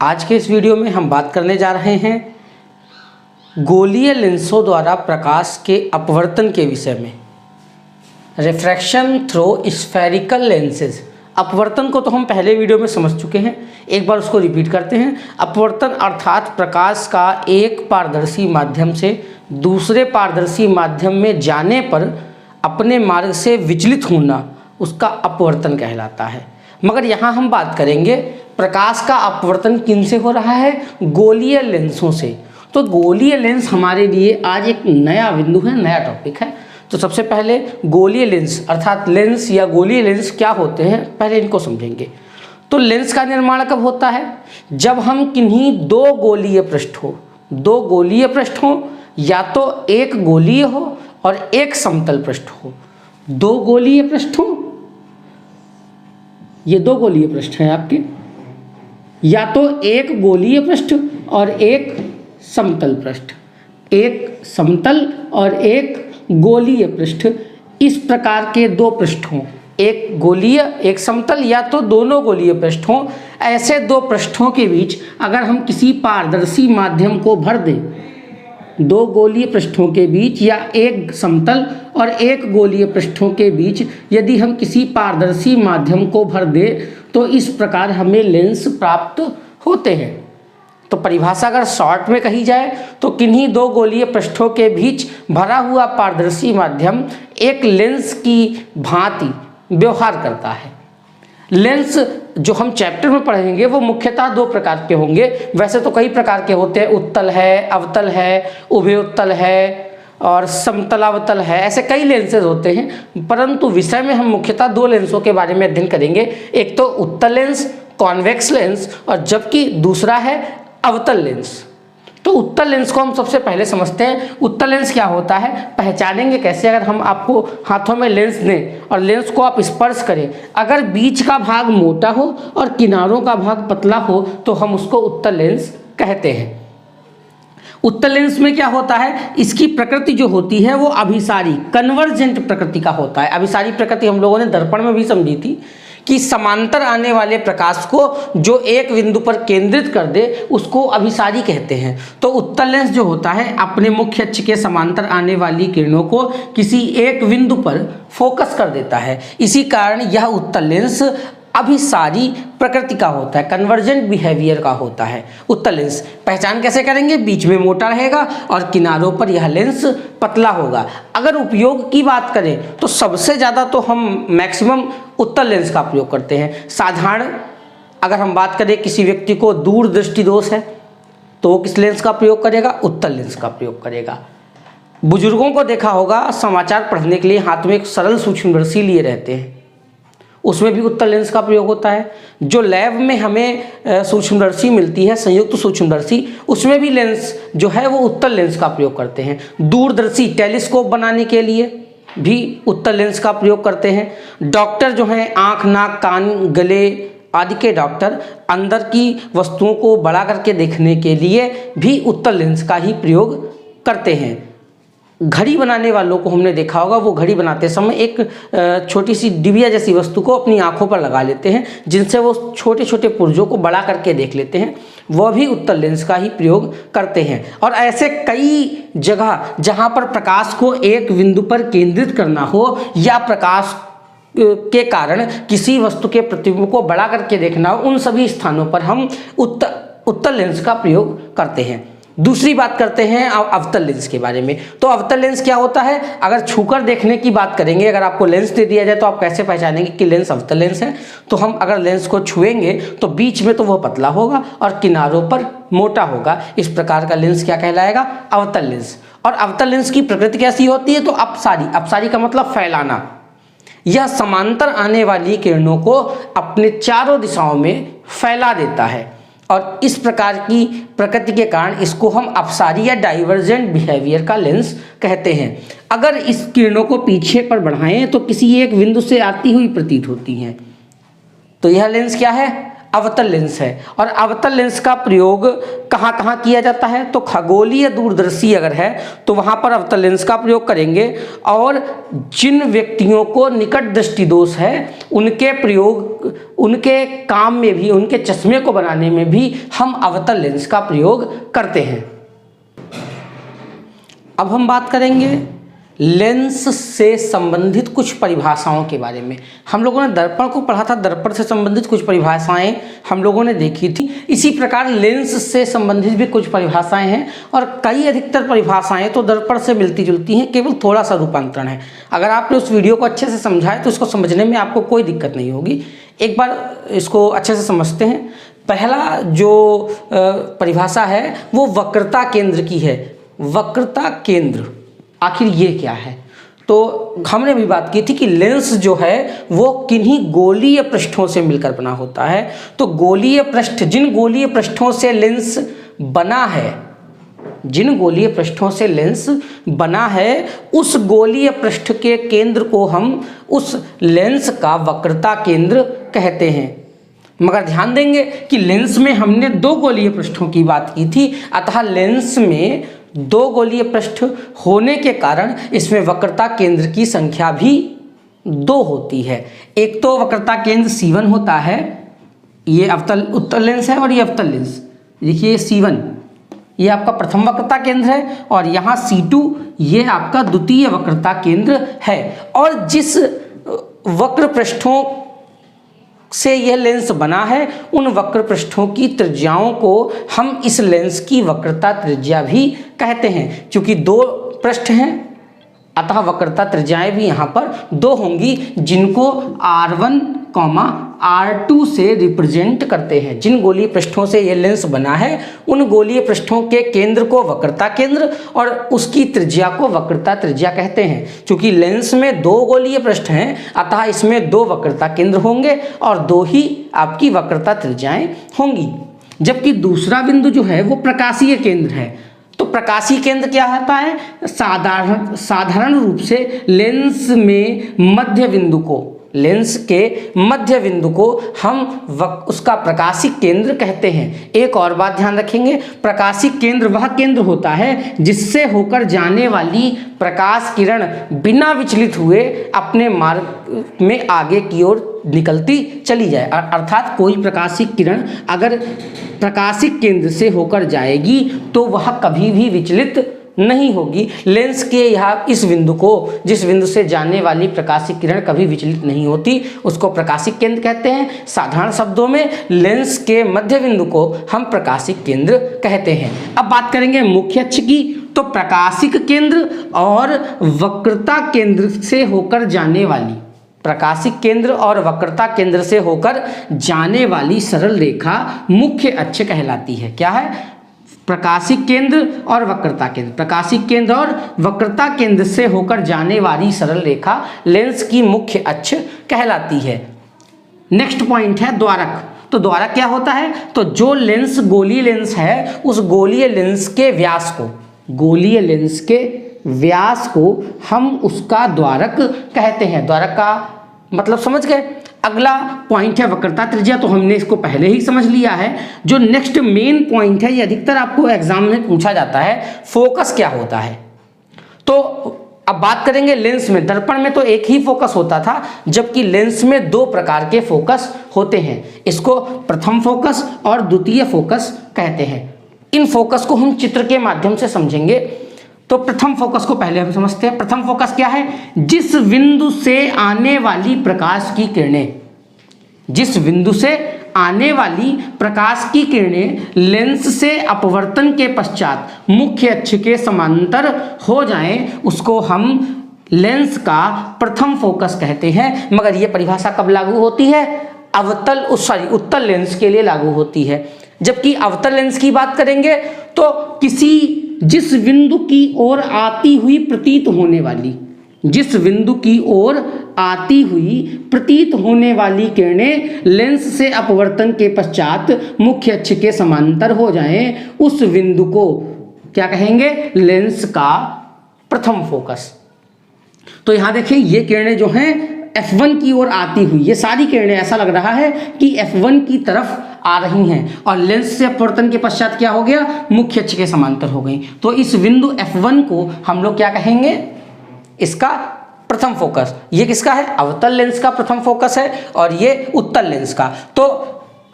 आज के इस वीडियो में हम बात करने जा रहे हैं गोलीय लेंसों द्वारा प्रकाश के अपवर्तन के विषय में। Refraction through spherical lenses. अपवर्तन को तो हम पहले वीडियो में समझ चुके हैं, एक बार उसको रिपीट करते हैं। अपवर्तन अर्थात प्रकाश का एक पारदर्शी माध्यम से दूसरे पारदर्शी माध्यम में जाने पर अपने मार्ग से विचलित होना, उसका अपवर्तन कहलाता है। मगर यहाँ हम बात करेंगे प्रकाश का अपवर्तन किन से हो रहा है? गोलीय लेंसों से। तो गोलीय लेंस हमारे लिए आज एक नया बिंदु है, नया टॉपिक है। तो सबसे पहले गोलीय लेंस अर्थात लेंस या गोलीय लेंस क्या होते हैं, पहले इनको समझेंगे। तो लेंस का निर्माण कब होता है? जब हम किन्हीं दो गोलीय पृष्ठ हो, या तो एक गोलीय हो और एक समतल पृष्ठ हो। दो गोलीय पृष्ठ हो, ये दो गोलीय पृष्ठ हैं आपके, या तो एक गोलीय पृष्ठ और एक समतल पृष्ठ, एक समतल और एक गोलीय पृष्ठ, इस प्रकार के दो पृष्ठ हों, एक गोलीय एक समतल या तो दोनों गोलीय पृष्ठ हों। ऐसे दो पृष्ठों के बीच अगर हम किसी पारदर्शी माध्यम को भर दें, दो गोलीय पृष्ठों के बीच या एक समतल और एक गोलीय पृष्ठों के बीच यदि हम किसी पारदर्शी माध्यम को भर दें तो इस प्रकार हमें लेंस प्राप्त होते हैं। तो परिभाषा अगर शॉर्ट में कही जाए तो किन्हीं दो गोलीय पृष्ठों के बीच भरा हुआ पारदर्शी माध्यम एक लेंस की भांति व्यवहार करता है। लेंस जो हम चैप्टर में पढ़ेंगे वो मुख्यतः दो प्रकार के होंगे। वैसे तो कई प्रकार के होते हैं, उत्तल है, अवतल है, उभयोत्तल है और समतलावतल है, ऐसे कई लेंसेज होते हैं। परंतु विषय में हम मुख्यतः दो लेंसों के बारे में अध्ययन करेंगे, एक तो उत्तल लेंस कॉन्वेक्स लेंस और जबकि दूसरा है अवतल लेंस। तो उत्तल लेंस को हम सबसे पहले समझते हैं। उत्तल लेंस क्या होता है, पहचानेंगे कैसे? अगर हम आपको हाथों में लेंस दें और लेंस को आप स्पर्श करें, अगर बीच का भाग मोटा हो और किनारों का भाग पतला हो तो हम उसको उत्तल लेंस कहते हैं। उत्तल लेंस में क्या होता है, इसकी प्रकृति जो होती है वो अभिसारी कन्वर्जेंट प्रकृति का होता है। अभिसारी प्रकृति हम लोगों ने दर्पण में भी समझी थी कि समांतर आने वाले प्रकाश को जो एक बिंदु पर केंद्रित कर दे उसको अभिसारी कहते हैं। तो उत्तल लेंस जो होता है अपने मुख्य अक्ष के समांतर आने वाली किरणों को किसी एक बिंदु पर फोकस कर देता है। इसी कारण यह उत्तल लेंस अभिसारी प्रकृति का होता है, कन्वर्जेंट बिहेवियर का होता है। उत्तल लेंस पहचान कैसे करेंगे? बीच में मोटा रहेगा और किनारों पर यह लेंस पतला होगा। अगर उपयोग की बात करें तो सबसे ज़्यादा तो हम मैक्सिमम उत्तल लेंस का प्रयोग करते हैं। साधारण अगर हम बात करें किसी व्यक्ति को दूरदृष्टि दोष है तो वो किस लेंस का प्रयोग करेगा? उत्तल लेंस का प्रयोग करेगा। बुजुर्गों को देखा होगा समाचार पढ़ने के लिए हाथ में एक सरल सूक्ष्मदर्शी लिए रहते हैं, उसमें भी उत्तल लेंस का प्रयोग होता है। जो लैब में हमें सूक्ष्मदर्शी मिलती है, संयुक्त सूक्ष्मदर्शी, उसमें भी लेंस जो है वो उत्तल लेंस का प्रयोग करते हैं। दूरदर्शी टेलीस्कोप बनाने के लिए भी उत्तल लेंस का प्रयोग करते हैं। डॉक्टर जो हैं आँख, नाक, कान, गले आदि के डॉक्टर अंदर की वस्तुओं को बड़ा करके देखने के लिए भी उत्तल लेंस का ही प्रयोग करते हैं। घड़ी बनाने वालों को हमने देखा होगा, वो घड़ी बनाते समय एक छोटी सी डिबिया जैसी वस्तु को अपनी आंखों पर लगा लेते हैं, जिनसे वो छोटे छोटे पुर्जों को बड़ा करके देख लेते हैं। वह भी उत्तल लेंस का ही प्रयोग करते हैं। और ऐसे कई जगह जहां पर प्रकाश को एक बिंदु पर केंद्रित करना हो या प्रकाश के कारण किसी वस्तु के प्रतिबिंब को बड़ा करके देखना हो, उन सभी स्थानों पर हम उत्तल लेंस का प्रयोग करते हैं। दूसरी बात करते हैं अवतल लेंस के बारे में। तो अवतल लेंस क्या होता है? अगर छूकर देखने की बात करेंगे, अगर आपको लेंस दे दिया जाए तो आप कैसे पहचानेंगे कि लेंस अवतल लेंस है? तो हम अगर लेंस को छुएंगे तो बीच में तो वह पतला होगा और किनारों पर मोटा होगा। इस प्रकार का लेंस क्या कहलाएगा? अवतल लेंस। और अवतल लेंस की प्रकृति कैसी होती है? तो अपसारी। अपसारी का मतलब फैलाना। यह समांतर आने वाली किरणों को अपने चारों दिशाओं में फैला देता है और इस प्रकार की प्रकृति के कारण इसको हम अपसारी या डाइवर्जेंट बिहेवियर का लेंस कहते हैं। अगर इस किरणों को पीछे पर बढ़ाएं तो किसी एक बिंदु से आती हुई प्रतीत होती हैं। तो यह लेंस क्या है? अवतल लेंस है। और अवतल लेंस का प्रयोग कहाँ कहाँ किया जाता है? तो खगोलीय दूरदर्शी अगर है तो वहाँ पर अवतल लेंस का प्रयोग करेंगे। और जिन व्यक्तियों को निकट दृष्टि दोष है उनके प्रयोग, उनके काम में भी, उनके चश्मे को बनाने में भी हम अवतल लेंस का प्रयोग करते हैं। अब हम बात करेंगे लेंस से संबंधित कुछ परिभाषाओं के बारे में। हम लोगों ने दर्पण को पढ़ा था, दर्पण से संबंधित कुछ परिभाषाएं हम लोगों ने देखी थी। इसी प्रकार लेंस से संबंधित भी कुछ परिभाषाएं हैं और कई अधिकतर परिभाषाएं तो दर्पण से मिलती जुलती हैं, केवल थोड़ा सा रूपांतरण है। अगर आपने उस वीडियो को अच्छे से समझा है तो इसको समझने में आपको कोई दिक्कत नहीं होगी। एक बार इसको अच्छे से समझते हैं। पहला जो परिभाषा है वो वक्रता केंद्र की है। वक्रता केंद्र आखिर ये क्या है? तो हमने भी बात की थी कि लेंस जो है वो किन्हीं गोलीय पृष्ठों से मिलकर बना होता है। तो गोलीय पृष्ठ, जिन गोलीय पृष्ठों से लेंस बना है, जिन गोलीय पृष्ठों से लेंस बना है उस गोलीय पृष्ठ के केंद्र को हम उस लेंस का वक्रता केंद्र कहते हैं। मगर ध्यान देंगे कि लेंस में हमने दो गोलीय पृष्ठों की बात की थी, अतः लेंस में दो गोलीय पृष्ठ होने के कारण इसमें वक्रता केंद्र की संख्या भी 2 होती है। एक तो वक्रता केंद्र C1 होता है, ये अवतल उत्तल लेंस है और ये अवतल लेंस। देखिए C1 ये आपका प्रथम वक्रता केंद्र है और यहाँ C2 ये आपका द्वितीय वक्रता केंद्र है। और जिस वक्र पृष्ठों से यह लेंस बना है उन वक्र पृष्ठों की त्रिज्याओं को हम इस लेंस की वक्रता त्रिज्या भी कहते हैं। क्योंकि 2 पृष्ठ हैं अतः वक्रता त्रिज्याएं भी यहाँ पर 2 होंगी, जिनको R1, R2 से रिप्रेजेंट करते हैं। जिन गोलीय पृष्ठों से यह लेंस बना है उन गोलीय पृष्ठों के केंद्र को वक्रता केंद्र और उसकी त्रिज्या को वक्रता त्रिज्या कहते हैं। क्योंकि लेंस में 2 गोलीय पृष्ठ हैं अतः इसमें 2 वक्रता केंद्र होंगे और 2 ही आपकी वक्रता त्रिज्याएं होंगी। जबकि दूसरा बिंदु जो है वो प्रकाशीय केंद्र है। तो प्रकाशीय केंद्र क्या होता है? साधारण रूप से लेंस में मध्य बिंदु को, लेंस के मध्य बिंदु को हम उसका प्रकाशिक केंद्र कहते हैं। एक और बात ध्यान रखेंगे, प्रकाशिक केंद्र वह केंद्र होता है जिससे होकर जाने वाली प्रकाश किरण बिना विचलित हुए अपने मार्ग में आगे की ओर निकलती चली जाए। अर्थात कोई प्रकाशिक किरण अगर प्रकाशिक केंद्र से होकर जाएगी तो वह कभी भी विचलित नहीं होगी। लेंस के यहाँ इस बिंदु को, जिस बिंदु से जाने वाली प्रकाशिक किरण कभी विचलित नहीं होती, उसको प्रकाशिक केंद्र कहते हैं। साधारण शब्दों में लेंस के मध्य बिंदु को हम प्रकाशिक केंद्र कहते हैं। अब बात करेंगे मुख्य अक्ष की। तो प्रकाशिक केंद्र और वक्रता केंद्र से होकर जाने वाली, प्रकाशिक केंद्र और वक्रता केंद्र से होकर जाने वाली सरल रेखा मुख्य अक्ष कहलाती है। क्या है? प्रकाशिक केंद्र और वक्रता केंद्र। प्रकाशिक केंद्र और वक्रता केंद्र से होकर जाने वाली सरल रेखा लेंस की मुख्य अक्ष कहलाती है। नेक्स्ट पॉइंट है द्वारक। तो द्वारक क्या होता है? तो जो लेंस गोलीय लेंस है उस गोलीय लेंस के व्यास को, गोलीय लेंस के व्यास को हम उसका द्वारक कहते हैं। द्वारक का मतलब समझ गए? अगला पॉइंट है वक्रता त्रिज्या। तो हमने इसको पहले ही समझ लिया है। जो नेक्स्ट मेन पॉइंट है, ये अधिकतर आपको एग्जाम में पूछा जाता है, फोकस क्या होता है। तो अब बात करेंगे लेंस में। दर्पण में तो एक ही फोकस होता था, जबकि लेंस में 2 प्रकार के फोकस होते हैं। इसको प्रथम फोकस और द्वितीय फोकस कहते हैं। इन फोकस को हम चित्र के माध्यम से समझेंगे। तो प्रथम फोकस को पहले हम समझते हैं। प्रथम फोकस क्या है? जिस बिंदु से आने वाली प्रकाश की किरणें, जिस बिंदु से आने वाली प्रकाश की किरणें लेंस से अपवर्तन के पश्चात मुख्य अक्ष के समांतर हो जाएं, उसको हम लेंस का प्रथम फोकस कहते हैं। मगर यह परिभाषा कब लागू होती है? उत्तल लेंस के लिए लागू होती है। जबकि अवतल लेंस की बात करेंगे तो जिस बिंदु की ओर आती हुई प्रतीत होने वाली, जिस बिंदु की ओर आती हुई प्रतीत होने वाली किरणें लेंस से अपवर्तन के पश्चात मुख्य अक्ष के समांतर हो जाएं, उस बिंदु को क्या कहेंगे? लेंस का प्रथम फोकस। तो यहां देखिए ये किरणें जो हैं F1 की ओर आती हुई, ये सारी किरणें ऐसा लग रहा है कि F1 की तरफ आ रही हैं और लेंस से अपवर्तन के पश्चात क्या हो गया, मुख्य अक्ष के समांतर हो गई। तो इस बिंदु F1 को हम लोग क्या कहेंगे, इसका प्रथम फोकस। ये किसका है, अवतल लेंस का प्रथम फोकस है और ये उत्तल लेंस का। तो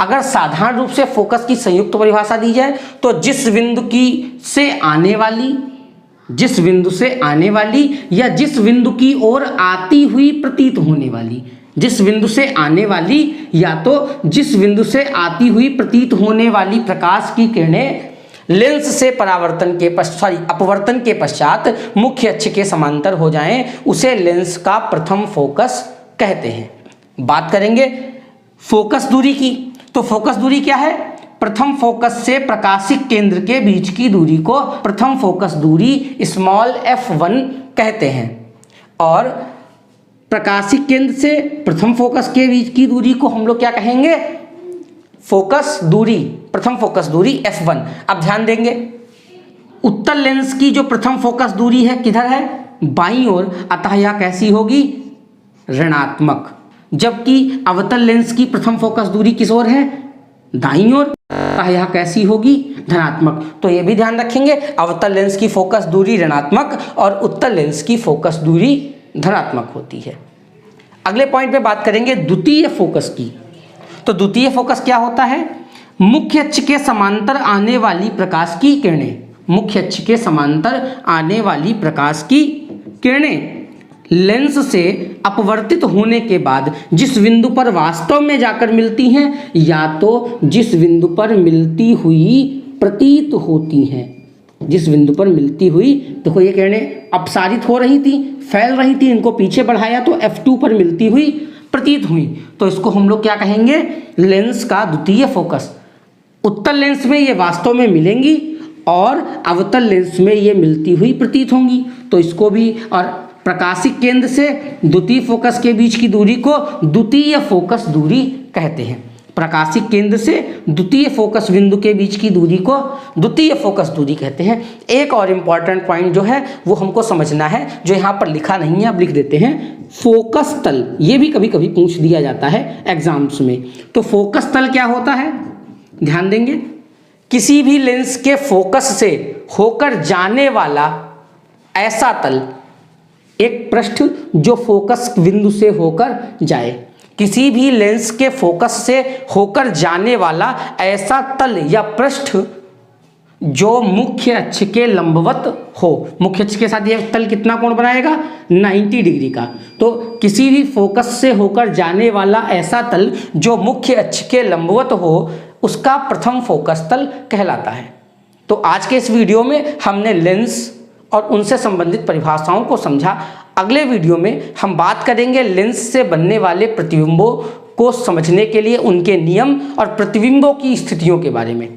अगर साधारण रूप से फोकस की संयुक्त परिभाषा दी जाए तो जिस बिंदु से आने वाली या जिस बिंदु की ओर आती हुई प्रतीत होने वाली, जिस बिंदु से आने वाली या तो जिस बिंदु से आती हुई प्रतीत होने वाली प्रकाश की किरणें लेंस से अपवर्तन के पश्चात मुख्य अक्ष के समांतर हो जाएं, उसे लेंस का प्रथम फोकस कहते हैं। बात करेंगे फोकस दूरी की, तो फोकस दूरी क्या है, प्रथम फोकस से प्रकाशिक केंद्र के बीच की दूरी को प्रथम फोकस दूरी स्मॉल f1 कहते हैं और प्रकाशिक केंद्र से प्रथम फोकस के बीच की दूरी को हम लोग क्या कहेंगे, फोकस दूरी, प्रथम फोकस दूरी f1। अब ध्यान देंगे, उत्तल लेंस की जो प्रथम फोकस दूरी है किधर है, बाईं ओर, अतः यह कैसी होगी, ऋणात्मक। जबकि अवतल लेंस की प्रथम फोकस दूरी किस ओर है, दाईं ओर, अतः यह कैसी होगी, धनात्मक। तो ये भी ध्यान रखेंगे, अवतल लेंस की फोकस दूरी ऋणात्मक और उत्तल लेंस की फोकस दूरी धनात्मक होती है। अगले पॉइंट पे बात करेंगे द्वितीय फोकस की। तो द्वितीय फोकस क्या होता है, मुख्य अक्ष के समांतर आने वाली प्रकाश की किरणें, मुख्य अक्ष के समांतर आने वाली प्रकाश की किरणें लेंस से अपवर्तित होने के बाद जिस बिंदु पर वास्तव में जाकर मिलती हैं या तो जिस बिंदु पर मिलती हुई प्रतीत होती हैं, जिस बिंदु पर मिलती हुई, देखो ये किरणें अपसारित हो रही थी, फैल रही थी, इनको पीछे बढ़ाया तो F2 पर मिलती हुई प्रतीत हुई, तो इसको हम लोग क्या कहेंगे, लेंस का द्वितीय फोकस। उत्तल लेंस में ये वास्तव में मिलेंगी और अवतल लेंस में ये मिलती हुई प्रतीत होंगी, तो इसको भी, और प्रकाशिक केंद्र से द्वितीय फोकस के बीच की दूरी को द्वितीय फोकस दूरी कहते हैं। प्रकाशिक केंद्र से द्वितीय फोकस बिंदु के बीच की दूरी को द्वितीय फोकस दूरी कहते हैं। एक और इम्पॉर्टेंट पॉइंट जो है वो हमको समझना है, जो यहाँ पर लिखा नहीं है, अब लिख देते हैं, फोकस तल। ये भी कभी कभी पूछ दिया जाता है एग्जाम्स में। तो फोकस तल क्या होता है, ध्यान देंगे, किसी भी लेंस के फोकस से होकर जाने वाला ऐसा तल, एक पृष्ठ जो फोकस बिंदु से होकर जाए, किसी भी लेंस के फोकस से होकर जाने वाला ऐसा तल या पृष्ठ जो मुख्य अक्ष के लंबवत हो। मुख्य अक्ष के साथ यह तल कितना कोण बनाएगा, 90 डिग्री का। तो किसी भी फोकस से होकर जाने वाला ऐसा तल जो मुख्य अक्ष के लंबवत हो, उसका प्रथम फोकस तल कहलाता है। तो आज के इस वीडियो में हमने लेंस और उनसे संबंधित परिभाषाओं को समझा। अगले वीडियो में हम बात करेंगे लेंस से बनने वाले प्रतिबिंबों को समझने के लिए उनके नियम और प्रतिबिंबों की स्थितियों के बारे में।